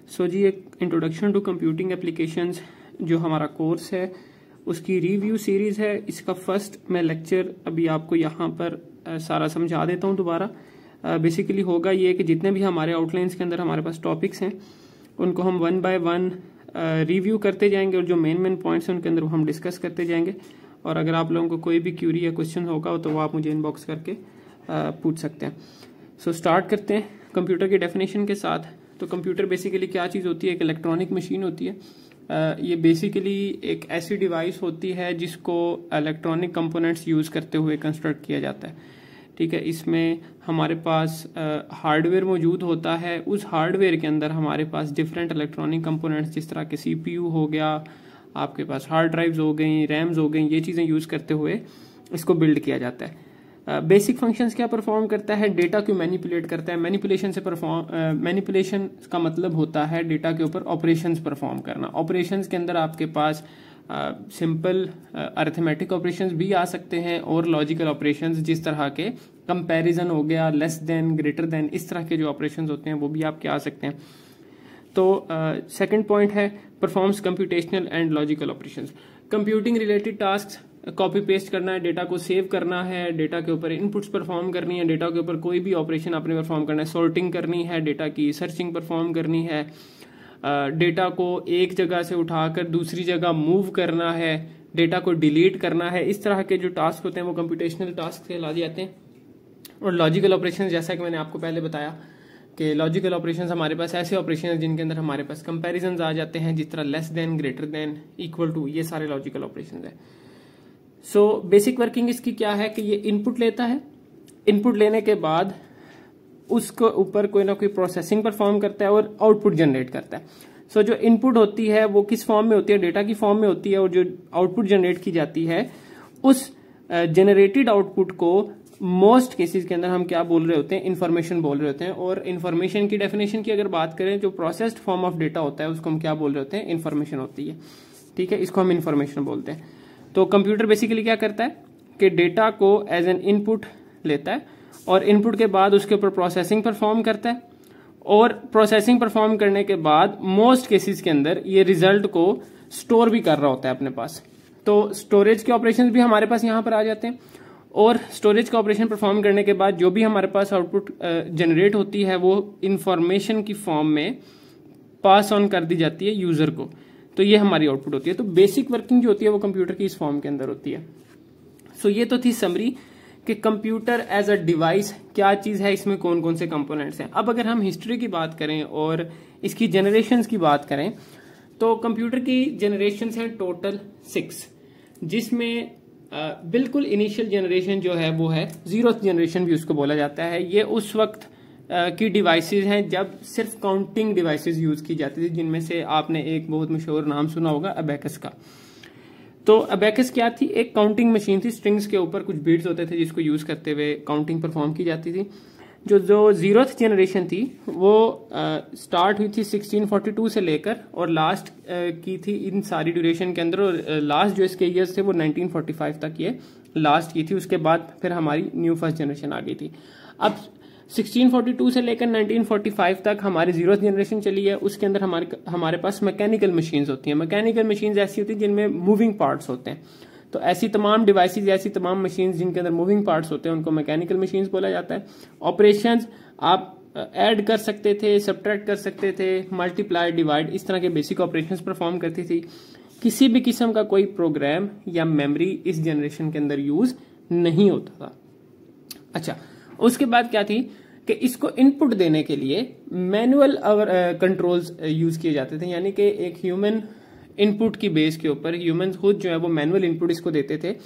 सो जी एक introduction to computing applications जो हमारा कोर्स है उसकी रिव्यू सीरीज है। इसका फर्स्ट मैं लेक्चर अभी आपको यहाँ पर सारा समझा देता हूँ दोबारा। बेसिकली होगा ये कि जितने भी हमारे आउटलाइंस के अंदर हमारे पास टॉपिक्स हैं उनको हम वन बाय वन रिव्यू करते जाएंगे और जो मेन पॉइंट्स हैं उनके अंदर वो हम डिस्कस करते जाएंगे। और अगर आप लोगों को कोई भी क्यूरी या क्वेश्चन होगा तो वो आप मुझे इनबॉक्स करके पूछ सकते हैं। सो स्टार्ट करते हैं कंप्यूटर की डेफिनेशन के साथ। तो कंप्यूटर बेसिकली क्या चीज़ होती है? एक इलेक्ट्रॉनिक मशीन होती है। ये बेसिकली एक ऐसी डिवाइस होती है जिसको इलेक्ट्रॉनिक कंपोनेंट्स यूज़ करते हुए कंस्ट्रक्ट किया जाता है। ठीक है, इसमें हमारे पास हार्डवेयर मौजूद होता है। उस हार्डवेयर के अंदर हमारे पास डिफरेंट इलेक्ट्रॉनिक कंपोनेंट्स जिस तरह के सीपीयू हो गया, आपके पास हार्ड ड्राइव्स हो गई, रैम्स हो गई, ये चीज़ें यूज़ करते हुए इसको बिल्ड किया जाता है। बेसिक फंक्शंस क्या परफॉर्म करता है? डेटा को मैनिपुलेट करता है। मैनिपुलेशन का मतलब होता है डेटा के ऊपर ऑपरेशंस परफॉर्म करना। ऑपरेशंस के अंदर आपके पास सिंपल अरिथमेटिक ऑपरेशंस भी आ सकते हैं और लॉजिकल ऑपरेशंस जिस तरह के कंपैरिजन हो गया, लेस देन, ग्रेटर देन, इस तरह के जो ऑपरेशंस होते हैं वो भी आपके आ सकते हैं। तो सेकंड पॉइंट है performs computational and logical operations. Computing related task, copy paste करना है, डेटा को सेव करना है, डेटा के ऊपर इनपुट्स परफॉर्म करनी है, डेटा के ऊपर कोई भी ऑपरेशन आपने परफॉर्म करना है, सॉर्टिंग करनी है, डेटा की सर्चिंग परफॉर्म करनी है, डेटा को एक जगह से उठाकर दूसरी जगह मूव करना है, डेटा को डिलीट करना है। इस तरह के जो टास्क होते हैं वो कंप्यूटेशनल टास्क कहलाते जाते हैं। और लॉजिकल ऑपरेशन, जैसा कि मैंने आपको पहले बताया कि लॉजिकल ऑपरेशंस हमारे पास ऐसे ऑपरेशन हैं जिनके अंदर हमारे पास कंपैरिजंस आ जाते हैं, जिस तरह less than, greater than, equal to, ये सारे लॉजिकल ऑपरेशंस हैं। सो बेसिक वर्किंग इसकी क्या है कि ये इनपुट लेता है, इनपुट लेने के बाद उसको ऊपर कोई ना कोई प्रोसेसिंग परफॉर्म करता है और आउटपुट जनरेट करता है। सो जो इनपुट होती है वो किस फॉर्म में होती है? डेटा की फॉर्म में होती है। और जो आउटपुट जनरेट की जाती है उस जनरेटेड आउटपुट को मोस्ट केसेस के अंदर हम क्या बोल रहे होते हैं? इंफॉर्मेशन बोल रहे होते हैं। और इंफॉर्मेशन की डेफिनेशन की अगर बात करें, जो प्रोसेस्ड फॉर्म ऑफ डेटा होता है उसको हम क्या बोल रहे होते हैं? इंफॉर्मेशन होती है। ठीक है, इसको हम इंफॉर्मेशन बोलते हैं। तो कंप्यूटर बेसिकली क्या करता है कि डेटा को एज एन इनपुट लेता है और इनपुट के बाद उसके ऊपर प्रोसेसिंग परफॉर्म करता है और प्रोसेसिंग परफॉर्म करने के बाद मोस्ट केसेस के अंदर ये रिजल्ट को स्टोर भी कर रहा होता है अपने पास। तो स्टोरेज के ऑपरेशंस भी हमारे पास यहाँ पर आ जाते हैं। और स्टोरेज का ऑपरेशन परफॉर्म करने के बाद जो भी हमारे पास आउटपुट जनरेट होती है वो इंफॉर्मेशन की फॉर्म में पास ऑन कर दी जाती है यूजर को। तो ये हमारी आउटपुट होती है। तो बेसिक वर्किंग जो होती है वो कंप्यूटर की इस फॉर्म के अंदर होती है। सो ये तो थी समरी कि कंप्यूटर एज अ डिवाइस क्या चीज है, इसमें कौन कौन से कंपोनेंट्स हैं। अब अगर हम हिस्ट्री की बात करें और इसकी जनरेशंस की बात करें तो कंप्यूटर की जनरेशंस हैं टोटल 6, जिसमें बिल्कुल इनिशियल जनरेशन जो है वो है जीरोथ जनरेशन भी उसको बोला जाता है। ये उस वक्त की डिवाइसेस हैं जब सिर्फ काउंटिंग डिवाइसेस यूज की जाती थी, जिनमें से आपने एक बहुत मशहूर नाम सुना होगा, अबेकस का। तो अबेकस क्या थी? एक काउंटिंग मशीन थी। स्ट्रिंग्स के ऊपर कुछ बीट्स होते थे जिसको यूज करते हुए काउंटिंग परफॉर्म की जाती थी। जो जीरोथ जनरेशन थी वो स्टार्ट हुई थी 1642 से लेकर और लास्ट की थी इन सारी ड्यूरेशन के अंदर। और लास्ट जो इसके ईयर्स थे वो 1945 तक ये लास्ट की थी। उसके बाद फिर हमारी न्यू फर्स्ट जनरेशन आ गई थी। अब 1642 से लेकर 1945 तक हमारी जीरोथ जनरेशन चली है। उसके अंदर हमारे पास मैकेनिकल मशीन्स होती हैं। मैकेनिकल मशीन्स ऐसी होती हैं जिनमें मूविंग पार्ट्स होते हैं। तो ऐसी तमाम डिवाइसेस, ऐसी तमाम मशीन्स जिनके अंदर मूविंग पार्ट्स होते हैं उनको मैकेनिकल मशीन्स बोला जाता है। ऑपरेशंस आप ऐड कर सकते थे, सब्ट्रैक्ट कर सकते थे, मल्टीप्लाई, डिवाइड, इस तरह के बेसिक ऑपरेशंस परफॉर्म करती थी। किसी भी किस्म का कोई प्रोग्राम या मेमोरी इस जनरेशन के अंदर यूज नहीं होता था। अच्छा, उसके बाद क्या थी कि इसको इनपुट देने के लिए मैनुअल कंट्रोल्स यूज किए जाते थे। यानी कि एक ह्यूमन इनपुट की बेस के ऊपर ह्यूमन खुद जो है वो मैनुअल इनपुट इसको देते थे।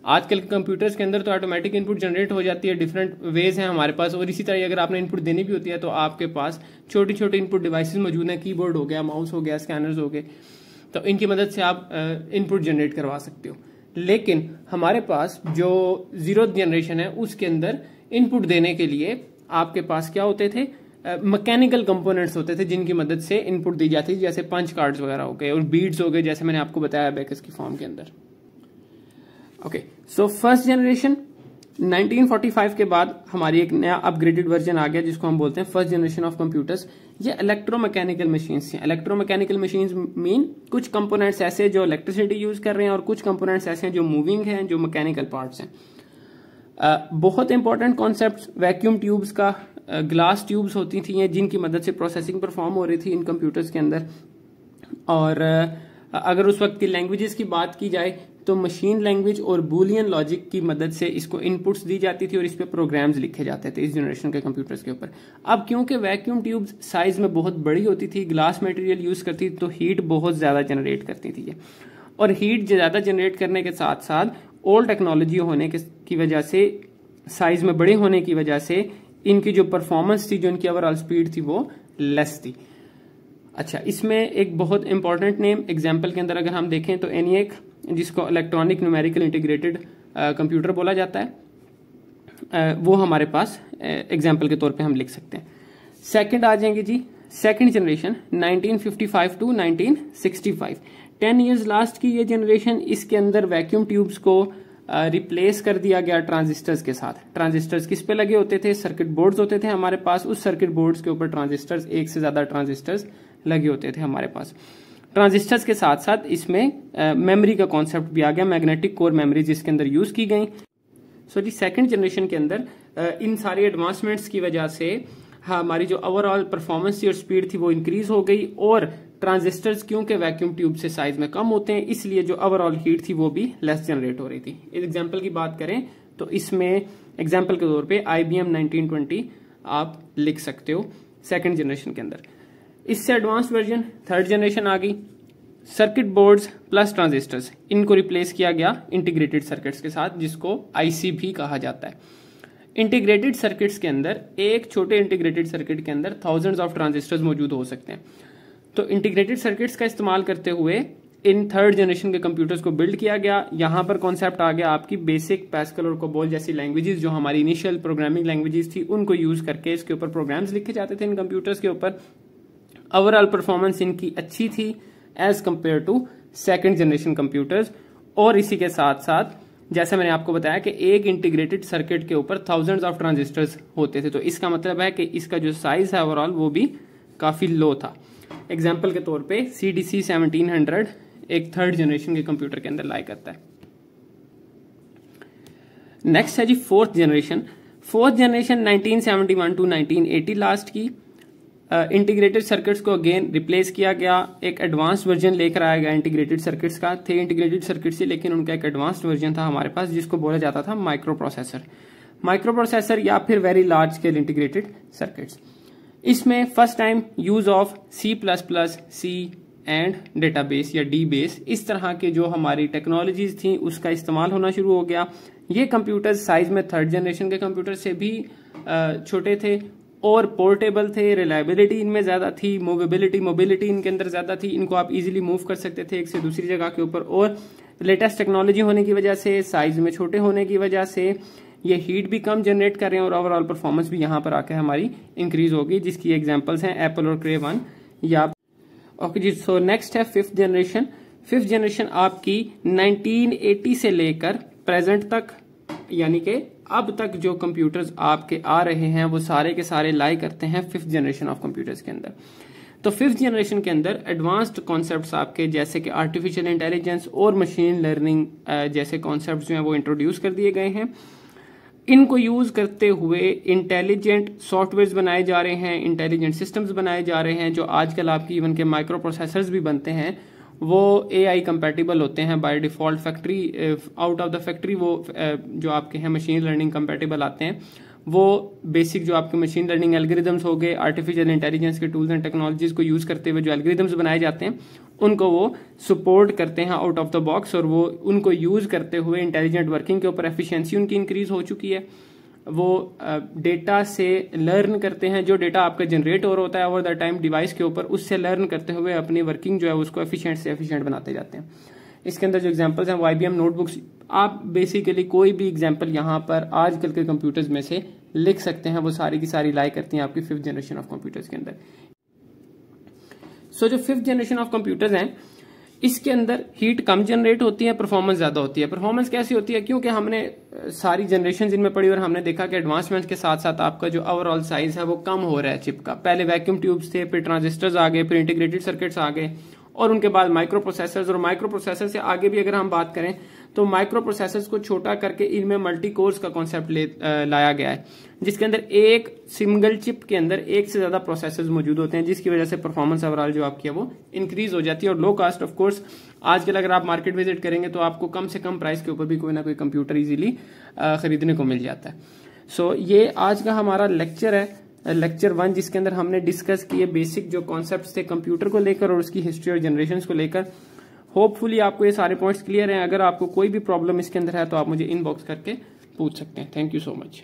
आजकल के कंप्यूटर्स के अंदर तो ऑटोमेटिक इनपुट जनरेट हो जाती है। डिफरेंट वेज हैं हमारे पास। और इसी तरह अगर आपने इनपुट देनी भी होती है तो आपके पास छोटी छोटी इनपुट डिवाइसेस मौजूद हैं। कीबोर्ड हो गया, माउस हो गया, स्कैनर्स हो गए, तो इनकी मदद से आप इनपुट जनरेट करवा सकते हो। लेकिन हमारे पास जो जीरोथ जनरेशन है उसके अंदर इनपुट देने के लिए आपके पास क्या होते थे? मैकेनिकल कंपोनेंट्स होते थे जिनकी मदद से इनपुट दी जाती थी, जैसे पंच कार्ड्स वगैरह हो गए और बीड्स हो गए, जैसे मैंने आपको बताया अबेकस की फॉर्म के अंदर। ओके, सो फर्स्ट जनरेशन 1945 के बाद हमारी एक नया अपग्रेडेड वर्जन आ गया जिसको हम बोलते हैं फर्स्ट जनरेशन ऑफ कंप्यूटर्स। ये इलेक्ट्रोमैकेनिकल मशीन्स थी। इलेक्ट्रोमैकेनिकल मशीन्स मीन कुछ कंपोनेंट्स ऐसे जो इलेक्ट्रिसिटी यूज कर रहे हैं और कुछ कंपोनेंट्स ऐसे हैं जो मूविंग हैं, जो मैकेनिकल पार्ट्स हैं। बहुत इंपॉर्टेंट कॉन्सेप्ट वैक्यूम ट्यूब्स का, ग्लास ट्यूब्स होती थी जिनकी मदद से प्रोसेसिंग परफॉर्म हो रही थी इन कंप्यूटर्स के अंदर। और अगर उस वक्त की लैंग्वेजेस की बात की जाए तो मशीन लैंग्वेज और बूलियन लॉजिक की मदद से इसको इनपुट्स दी जाती थी और इस पे प्रोग्राम्स लिखे जाते थे इस जनरेशन के कंप्यूटर्स के ऊपर। अब क्योंकि वैक्यूम ट्यूब्स साइज में बहुत बड़ी होती थी, ग्लास मटेरियल यूज करती थी, तो हीट बहुत ज्यादा जनरेट करती थी और हीट ज्यादा जनरेट करने के साथ साथ ओल्ड टेक्नोलॉजी होने की वजह से, साइज में बड़े होने की वजह से इनकी जो परफॉर्मेंस थी, जो इनकी ओवरऑल स्पीड थी, वो लेस थी। अच्छा, इसमें एक बहुत इंपॉर्टेंट नेम एग्जाम्पल के अंदर अगर हम देखें तो ENIAC, जिसको इलेक्ट्रॉनिक न्यूमेरिकल इंटीग्रेटेड कंप्यूटर बोला जाता है, वो हमारे पास एग्जाम्पल के तौर पे हम लिख सकते हैं। सेकंड आ जाएंगे जी, second generation 1955 to 1965, 10 years last की ये जनरेशन। इसके अंदर वैक्यूम ट्यूब्स को रिप्लेस कर दिया गया ट्रांजिस्टर्स के साथ। ट्रांजिस्टर्स किस पे लगे होते थे? सर्किट बोर्ड्स होते थे हमारे पास, उस सर्किट बोर्ड्स के ऊपर ट्रांजिस्टर्स, एक से ज्यादा ट्रांजिस्टर्स लगे होते थे हमारे पास। ट्रांजिस्टर्स के साथ साथ इसमें मेमोरी का कॉन्सेप्ट भी आ गया, मैग्नेटिक कोर मेमोरी जिसके अंदर यूज की गई। सो जी, सेकंड जनरेशन के अंदर इन सारी एडवांसमेंट्स की वजह से हमारी जो ओवरऑल परफॉर्मेंस थी और स्पीड थी वो इंक्रीज हो गई, और ट्रांजिस्टर्स क्योंकि वैक्यूम ट्यूब से साइज में कम होते हैं इसलिए जो ओवरऑल हीट थी वो भी लेस जनरेट हो रही थी। इस एग्जाम्पल की बात करें तो इसमें एग्जाम्पल के तौर पे IBM 1920 आप लिख सकते हो सेकंड जनरेशन के अंदर। इससे एडवांस वर्जन थर्ड जनरेशन आ गई। सर्किट बोर्ड्स प्लस ट्रांजिस्टर्स, इनको रिप्लेस किया गया इंटीग्रेटेड सर्किट्स के साथ, जिसको IC भी कहा जाता है। इंटीग्रेटेड सर्किट्स के अंदर, एक छोटे इंटीग्रेटेड सर्किट के अंदर थाउजेंड्स ऑफ ट्रांजिस्टर्स मौजूद हो सकते हैं। तो इंटीग्रेटेड सर्किट्स का इस्तेमाल करते हुए इन थर्ड जनरेशन के कंप्यूटर्स को बिल्ड किया गया। यहां पर कॉन्सेप्ट आ गया आपकी बेसिक, पैस्कल और कोबोल जैसी लैंग्वेजेस जो हमारी इनिशियल प्रोग्रामिंग लैंग्वेजेस थी, उनको यूज करके इसके ऊपर प्रोग्राम्स लिखे जाते थे इन कंप्यूटर्स के ऊपर। ओवरऑल परफॉर्मेंस इनकी अच्छी थी as compared to second generation computers. और इसी के साथ साथ जैसे मैंने आपको बताया कि एक इंटीग्रेटेड सर्किट के ऊपर थाउजेंड्स ऑफ ट्रांजिस्टर्स होते थे, तो इसका मतलब है कि इसका जो साइज है ओवरऑल वो भी काफी लो था। एग्जाम्पल के तौर पे CDC 1700 एक थर्ड जनरेशन के कंप्यूटर के अंदर लाई करता है। नेक्स्ट है जी fourth generation. Fourth generation 1971 to 1980 last की। इंटीग्रेटेड सर्किट्स को अगेन रिप्लेस किया गया, एक एडवांस वर्जन लेकर आया गया इंटीग्रेटेड सर्किट्स का। थे इंटीग्रेटेड सर्किट्स ही, लेकिन उनका एक एडवांस्ड वर्जन था हमारे पास जिसको बोला जाता था माइक्रो प्रोसेसर। माइक्रो प्रोसेसर या फिर very large scale integrated circuits. इसमें first time use of C++, C and database या DBase, इस तरह के जो हमारी टेक्नोलॉजीज थी उसका इस्तेमाल होना शुरू हो गया। ये कंप्यूटर्स साइज में थर्ड जनरेशन के कंप्यूटर से भी छोटे थे और पोर्टेबल थे। रिलायबिलिटी इनमें ज्यादा थी, मोबिलिटी इनके अंदर ज्यादा थी, इनको आप इजीली मूव कर सकते थे एक से दूसरी जगह के ऊपर। और लेटेस्ट टेक्नोलॉजी होने की वजह से, साइज में छोटे होने की वजह से ये हीट भी कम जनरेट कर रहे हैं और ओवरऑल परफॉर्मेंस भी यहाँ पर आकर हमारी इंक्रीज होगी, जिसकी एग्जांपल्स हैं एप्पल और क्रे 1 या। ओके जी, सो नेक्स्ट है फिफ्थ जनरेशन। फिफ्थ जनरेशन आपकी 1980 से लेकर प्रेजेंट तक, यानी कि अब तक जो कंप्यूटर्स आपके आ रहे हैं वो सारे के सारे लाई करते हैं फिफ्थ जनरेशन ऑफ कंप्यूटर्स के अंदर। तो फिफ्थ जनरेशन के अंदर एडवांस्ड कॉन्सेप्ट्स आपके जैसे कि आर्टिफिशियल इंटेलिजेंस और मशीन लर्निंग जैसे कॉन्सेप्ट्स जो हैं वो इंट्रोड्यूस कर दिए गए हैं। इनको यूज करते हुए इंटेलिजेंट सॉफ्टवेयर बनाए जा रहे हैं, इंटेलिजेंट सिस्टम्स बनाए जा रहे हैं, जो आजकल आपकी इवन के माइक्रो प्रोसेसर्स भी बनते हैं वो AI कंपैटिबल होते हैं by default. Factory out of the factory वो जो आपके हैं मशीन लर्निंग कंपैटिबल आते हैं। वो बेसिक जो आपके मशीन लर्निंग एल्गोरिदम्स हो गए, आर्टिफिशियल इंटेलिजेंस के टूल्स एंड टेक्नोलॉजीज को यूज करते हुए जो एल्गोरिदम्स बनाए जाते हैं उनको वो सपोर्ट करते हैं आउट ऑफ द बॉक्स, और वो उनको यूज करते हुए इंटेलिजेंट वर्किंग के ऊपर एफिशिएंसी उनकी इंक्रीज हो चुकी है। वो डेटा से लर्न करते हैं, जो डेटा आपका जनरेट हो रहा होता है ओवर द टाइम डिवाइस के ऊपर, उससे लर्न करते हुए अपनी वर्किंग जो है उसको एफिशिएंट से एफिशिएंट बनाते जाते हैं। इसके अंदर जो एग्जांपल्स हैं वो IBM नोटबुक्स, आप बेसिकली कोई भी एग्जांपल यहाँ पर आजकल के कंप्यूटर्स में से लिख सकते हैं, वो सारी की सारी लाई करती हैं आपकी फिफ्थ जनरेशन ऑफ कंप्यूटर्स के अंदर। सो जो फिफ्थ जनरेशन ऑफ कंप्यूटर्स हैं इसके अंदर हीट कम जनरेट होती है, परफॉर्मेंस ज्यादा होती है। परफॉर्मेंस कैसी होती है? क्योंकि हमने सारी जनरेशन इनमें पढ़ी और हमने देखा कि एडवांसमेंट के साथ साथ आपका जो ओवरऑल साइज है वो कम हो रहा है चिप का। पहले वैक्यूम ट्यूब्स थे, फिर ट्रांजिस्टर्स आ गए, फिर इंटीग्रेटेड सर्किट्स आ गए, और उनके बाद माइक्रो प्रोसेसर्स, और माइक्रो प्रोसेसर से आगे भी अगर हम बात करें तो माइक्रो प्रोसेसर्स को छोटा करके इनमें मल्टी कोर्स का कॉन्सेप्ट लाया गया है, जिसके अंदर एक सिंगल चिप के अंदर एक से ज्यादा प्रोसेसर्स मौजूद होते हैं, जिसकी वजह से परफॉर्मेंस ओवरऑल जो आपकी है वो इंक्रीज हो जाती है। और लो कास्ट ऑफ कोर्स आजकल अगर आप मार्केट विजिट करेंगे तो आपको कम से कम प्राइस के ऊपर भी कोई ना कोई कंप्यूटर इजीली खरीदने को मिल जाता है। सो ये आज का हमारा लेक्चर है, लेक्चर 1, जिसके अंदर हमने डिस्कस किए बेसिक जो कॉन्सेप्ट्स थे कंप्यूटर को लेकर और उसकी हिस्ट्री और जनरेशंस को लेकर। होपफुली आपको ये सारे पॉइंट्स क्लियर हैं। अगर आपको कोई भी प्रॉब्लम इसके अंदर है तो आप मुझे इनबॉक्स करके पूछ सकते हैं। Thank you so much.